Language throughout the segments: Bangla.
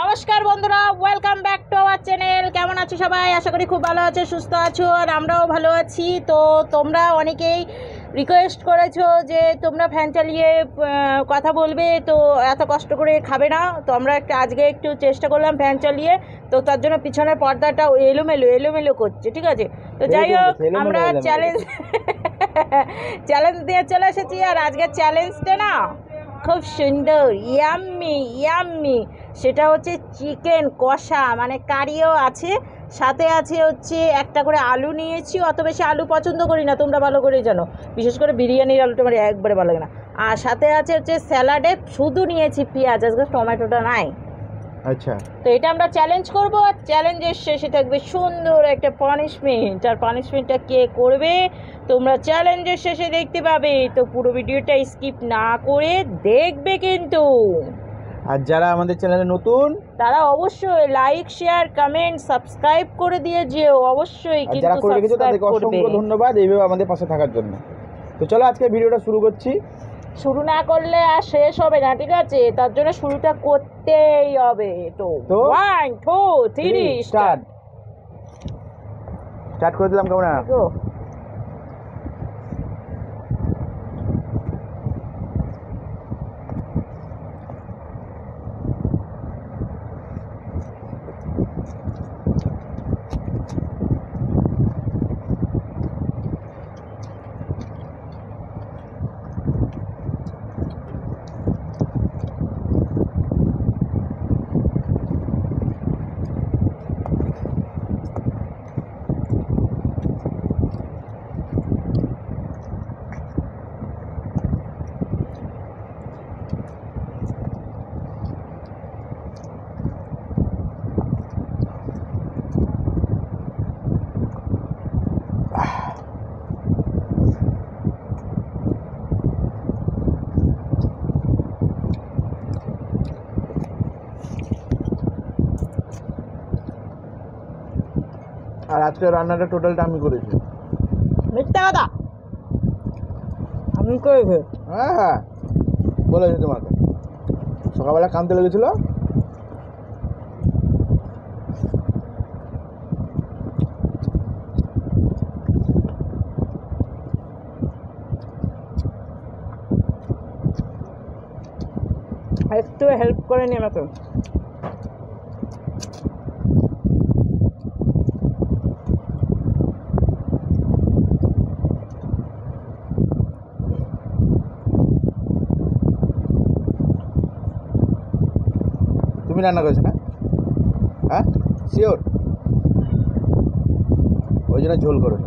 নমস্কার বন্ধুরা, welcome back to our channel. কেমন আছো সবাই? আশা করি খুব ভালো আছো, সুস্থ আছো, আর আমরাও ভালো আছি। তো তোমরা অনেকেই রিকোয়েস্ট করেছো যে তোমরা ফ্যান চালিয়ে কথা বলবে, তো এত কষ্ট করে খাবে না। তো আমরা আজকে একটু চেষ্টা করলাম ফ্যান চালিয়ে, তো তার জন্য পিছনের পর্দাটা এলোমেলো করছে, ঠিক আছে? তো যাই হোক, আমরা চ্যালেঞ্জ দিয়ে চলে এসেছি। আর আজকের চ্যালেঞ্জটা না খুব সুন্দর, ইয়াম্মি। সেটা হচ্ছে চিকেন কষা, মানে কারিও আছে, সাথে আছে হচ্ছে একটা করে আলু নিয়েছি। অত বেশি আলু পছন্দ করি না, তোমরা ভালো করে জানো, বিশেষ করে বিরিয়ানির আলুটা আমার একবারে ভালো লাগে না। আর সাথে আছে হচ্ছে স্যালাডে শুধু নিয়েছি পেঁয়াজ, আজকে টমেটোটা নাই। আচ্ছা, তো এটা আমরা চ্যালেঞ্জ করবো, আর চ্যালেঞ্জের শেষে থাকবে সুন্দর একটা পানিশমেন্ট। আর পানিশমেন্টটা কে করবে তোমরা চ্যালেঞ্জের শেষে দেখতে পাবে। তো পুরো ভিডিওটা স্কিপ না করে দেখবে কিন্তু। আর যারা আমাদের চ্যানেলে নতুন তারা অবশ্যই লাইক, শেয়ার, কমেন্ট, সাবস্ক্রাইব করে দিয়ে যেও অবশ্যই, আর কিন্তু যারা করে রেখেছো সাবস্ক্রাইব তাদেরকে করবে। অসংখ্য ধন্যবাদ এইভাবে আমাদের পাশে থাকার জন্য। তো চলো আজকে ভিডিওটা শুরু করছি। শুরু না করলে আর শেষ হবে না, ঠিক আছে? তার জন্য শুরুটা করতেই হবে। তো 1 2 3 স্টার্ট করে দিলাম। কেমন গো। আর আজকে রান্নাটা টোটালটা আমি করেছি। মিথ্যা কথা, আমি করেছি। হ্যাঁ বলেছি তোমাকে, সকালবেলা কানতে লেগেছিল। একটু হেল্প করে নি আমাকে। তুমি রান্না করেছো না? হ্যাঁ শিওর? ওই জন্য ঝোল করো।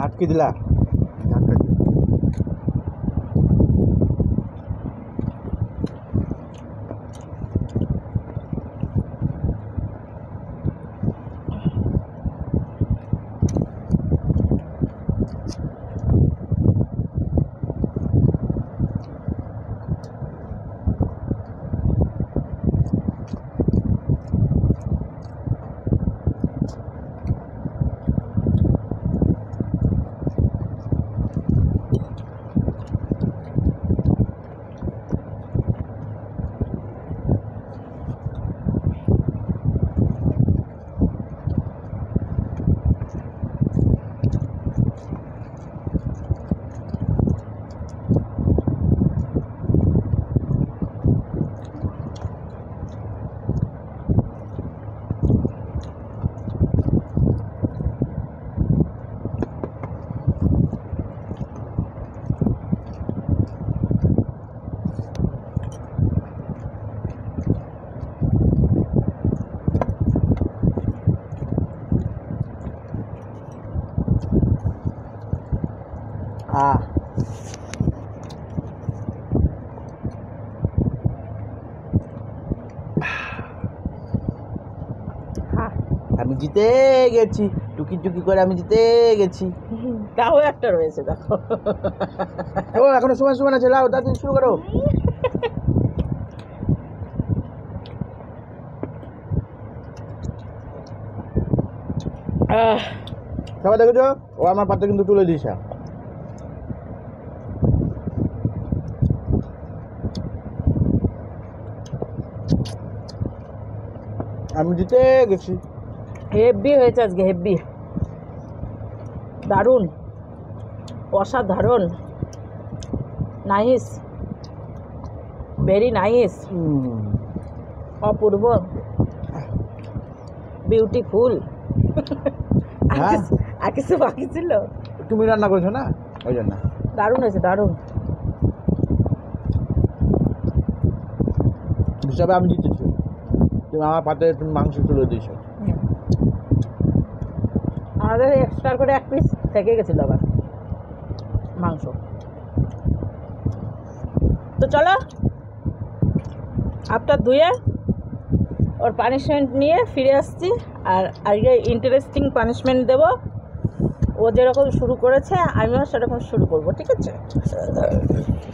আটকে দিলা। জিতে গেছি, টুকি টুকি করে আমি জিতে গেছি। তাও একটা রয়েছে দেখো। ও এখনো সময় সময় আছে, লাও তাড়াতাড়ি শুরু করো। সবাই দেখেছো, ও আমার পাত্রে কিন্তু তুলে দিয়েছে। আমি জিতে গেছি। হেভি হয়েছে আজকে, হেভি, দারুণ, অসাধারণ, নাইস, ভেরি নাইস, অপূর্ব, বিউটিফুল। হ্যাঁ। আর কিছু বাকি ছিল? তুমি রান্না করেছো না, ওই জন্য। দারুণ হয়েছে, দারুণ। হিসাবে আমি জিতেছি, তুমি আমার পাতে তুমি মাংস তুলে দিয়েছো। আমাদের এক্সট্রা করে এক পিস থেকে গেছিল আবার মাংস। তো চলো, হাতটা ধুয়ে ওর পানিশমেন্ট নিয়ে ফিরে আসছি। আর আজকে ইন্টারেস্টিং পানিশমেন্ট দেবো। ও যেরকম শুরু করেছে আমিও সেরকম শুরু করব, ঠিক আছে?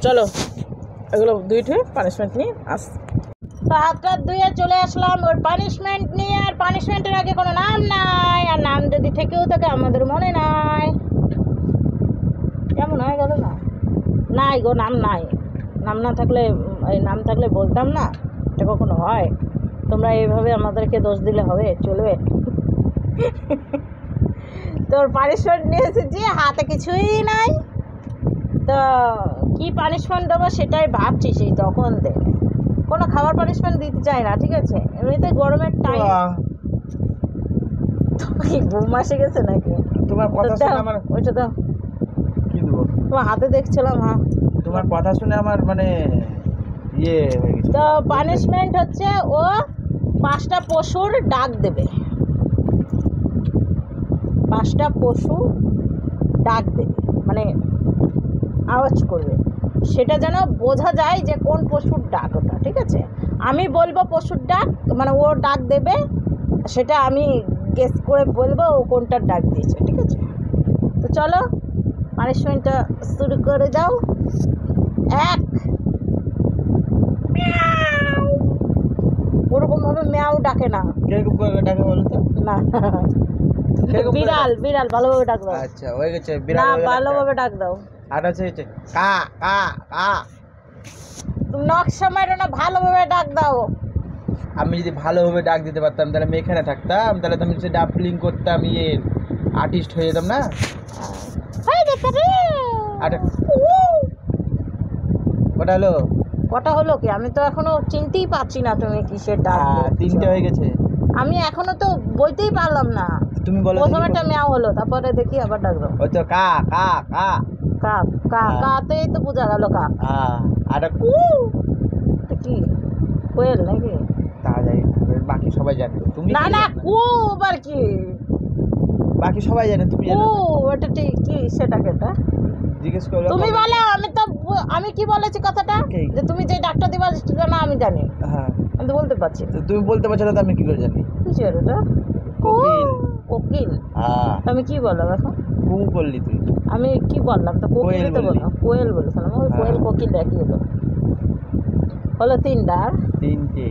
চলো এগুলো ধুয়ে ঠুয়ে পানিশমেন্ট নিয়ে আসছি। তো হাতটা ধুয়ে চলে আসলাম ওর পানিশমেন্ট নিয়ে। আর পানিশমেন্টের আগে কোনো নাম নাই, আর নাম যদি থেকেও থাকে আমাদের মনে নাই। কেমন হয়ে গেল না? নাই গো, নাম নাই। নাম না থাকলে, এই নাম থাকলে বলতাম না, এটা কখনো হয়? তোমরা এইভাবে আমাদেরকে দোষ দিলে হবে? চলবে? তোর পানিশমেন্ট নিয়ে এসেছি, হাতে কিছুই নাই। তো কি পানিশমেন্ট দেবো সেটাই ভাবছি, সেই তখন থেকে কোনো খাবার পানিশমেন্ট দিতে চাই না, ঠিক আছে? এমনিতে গরমের টাইম। কি ঘুম আসে গেছে নাকি? তোমার কথা শুনে আমার, ওইটা তো কি দেবো, তোমার হাতে দেখছিলাম। হ্যাঁ, তোমার কথা শুনে আমার মানে ইয়ে হয়ে গেছে। তো পানিশমেন্ট হচ্ছে ও 5টা পশুর ডাক দেবে। 5টা পশু ডাক দেবে, মানে আওয়াজ করবে, সেটা যেন বোঝা যায় যে কোন পশুর ডাক ওটা, ঠিক আছে? আমি বলবো পশুর ডাক, মানে ও ডাক দেবে, সেটা আমি গেস করে বলবো ও কোনটার ডাক দিয়েছে, ঠিক আছে? তো চলো পানিশমেন্টটা শুরু করে দাও। 1, ওরকমভাবে ম্যাও ডাকে না, কিরকম করে ডাকে বলো তো? না কিরকম করে বিড়াল, বিড়াল ভালোভাবে ডাক দাও। আচ্ছা হয়ে গেছে, না, বিড়াল ভালোভাবে ডাক দাও। আর আছে হচ্ছে কা কা কা। তুমি নকশা মারো না, ভালোভাবে ডাক দাও। আমি যদি ভালোভাবে ডাক দিতে পারতাম তাহলে আমি এখানে থাকতাম, তাহলে তো আমি সে ডাবলিং করতাম, ইয়ে আর্টিস্ট হয়ে যেতাম না। হয়ে গেছে রে। ওটা হলো কটা হলো কি? আমি তো এখনো চিনতেই পারছি না তুমি কিসের ডাক দিচ্ছ। 3টে হয়ে গেছে। আমি এখনো তো বইতেই পারলাম না। তুমি বলো প্রথমে একটা ম্যাও হলো, তারপরে দেখি আবার ডাক দাও। ওই তো কা কা কা। কা কা কাতেই তো বোঝা গেল কা। আর কু। এটা কি কোয়েল নাকি? তা যাই না, বাকি সবাই জানে, তুমি না না, কু আবার কি? বাকি সবাই জানে, তুমি কু জানো। এটা ঠিক কি? সেটা কেটা জিজ্ঞেস করো তুমি বলো। আমি তো আমি কি বলেছি কথাটা, কি? যে তুমি যে ডাকটা দিবা সেটা না আমি জানি। হ্যাঁ, আমি তো বলতে পারছি না। তো তুমি বলতে পারছো না তো আমি কি করে জানি? কি ছিল এটা? কোকিল। কোকিল। আমি কি বললাম এখন? কু বললি তুই। আমি কি বললাম? তো কোকিল তো বললি। বললাম, কোয়েল বলেছিলাম। ওই কোয়েল হ্যাঁ। কোকিল একই হলো। হলো 3টা। 3টে।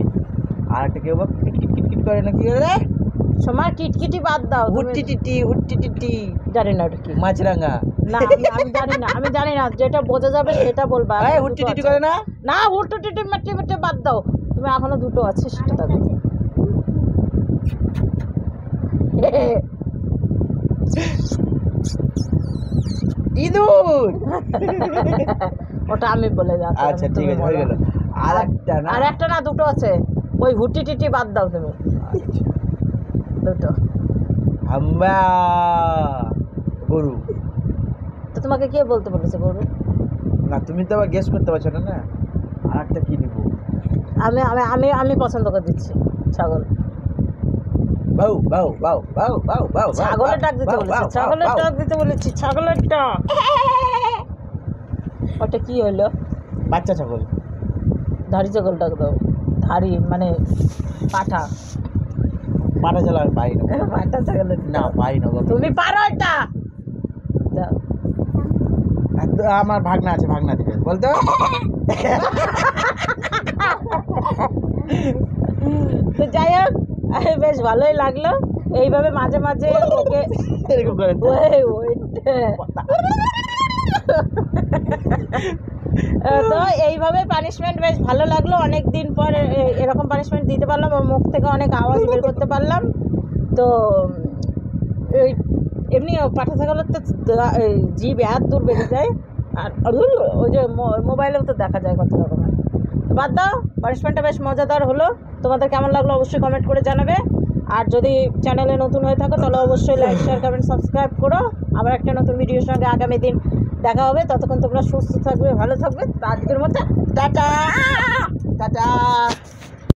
আর একটা কেউ কিট কিট কিট কিট করে না, কি করে? সময় কিটকিটি বাদ দাও। তুমি- হুট্টি টিটি হুট্টি টিটি। জানি না ওটা কি। মাছরাঙা। না, আমি জানি না, আমি জানি না। যেটা বোঝা যাবে সেটা বলবা। এই হুট্টি টিটি করে না? না, হুট্টি টিটি মেটে মেটে বাদ দাও। তুমি এখনো 2টো আছে, সেটা দেখো। ইঁদুর। ওটা আমি বলে যাচ্ছি। আচ্ছা ঠিক আছে, হয়ে গেল। আর একটা না, আর একটা না, 2টো আছে। ওই হুট্টি টিটি বাদ দাও তুমি। 2টো। হাম্বা গরু। তো তোমাকে কে বলতে বলেছে গরু? না তুমি তো আবার গেস করতে পারছো না। না আর একটা কি দিব? আমি আমি আমি আমি পছন্দ করে দিচ্ছি ছাগল। বাউ বাউ বাউ বাউ বাউ বাউ। ছাগলের ডাক দিতে বলেছি, ছাগলের ডাক দিতে বলেছি, ছাগলের ডাক। ওটা কি হলো? বাচ্চা ছাগল। ধাড়ি ছাগল ডাক দাও। ধাড়ি মানে পাঠা। পাটা চালা আমি পারি না পাটা ছাগল না পারি না বাবা। তুমি পারো এটা দাও। আমার ভাগনা আছে, ভাগনা দিবে বলতো। তো যাই হোক বেশ ভালোই লাগলো এইভাবে মাঝে মাঝে ওকে এরকম করে তো এইভাবে পানিশমেন্ট বেশ ভালো লাগলো, অনেক দিন পর এরকম পানিশমেন্ট দিতে পারলাম, ওর মুখ থেকে অনেক আওয়াজ বের করতে পারলাম। তো এই এমনি পাঠা ছাগলের তো জিভ এত দূর বেড়ে যায়, আর ওই যে মোবাইলেও তো দেখা যায় কত রকমের। বাদ দাও, পানিশমেন্টটা বেশ মজাদার হলো। তোমাদের কেমন লাগলো অবশ্যই কমেন্ট করে জানাবে। আর যদি চ্যানেলে নতুন হয়ে থাকো তাহলে অবশ্যই লাইক শেয়ার কমেন্ট সাবস্ক্রাইব করো। আবার একটা নতুন ভিডিওর সঙ্গে আগামী দিন দেখা হবে। ততক্ষণ তোমরা সুস্থ থাকবে, ভালো থাকবে। আজকের মতো টাটা টাটা।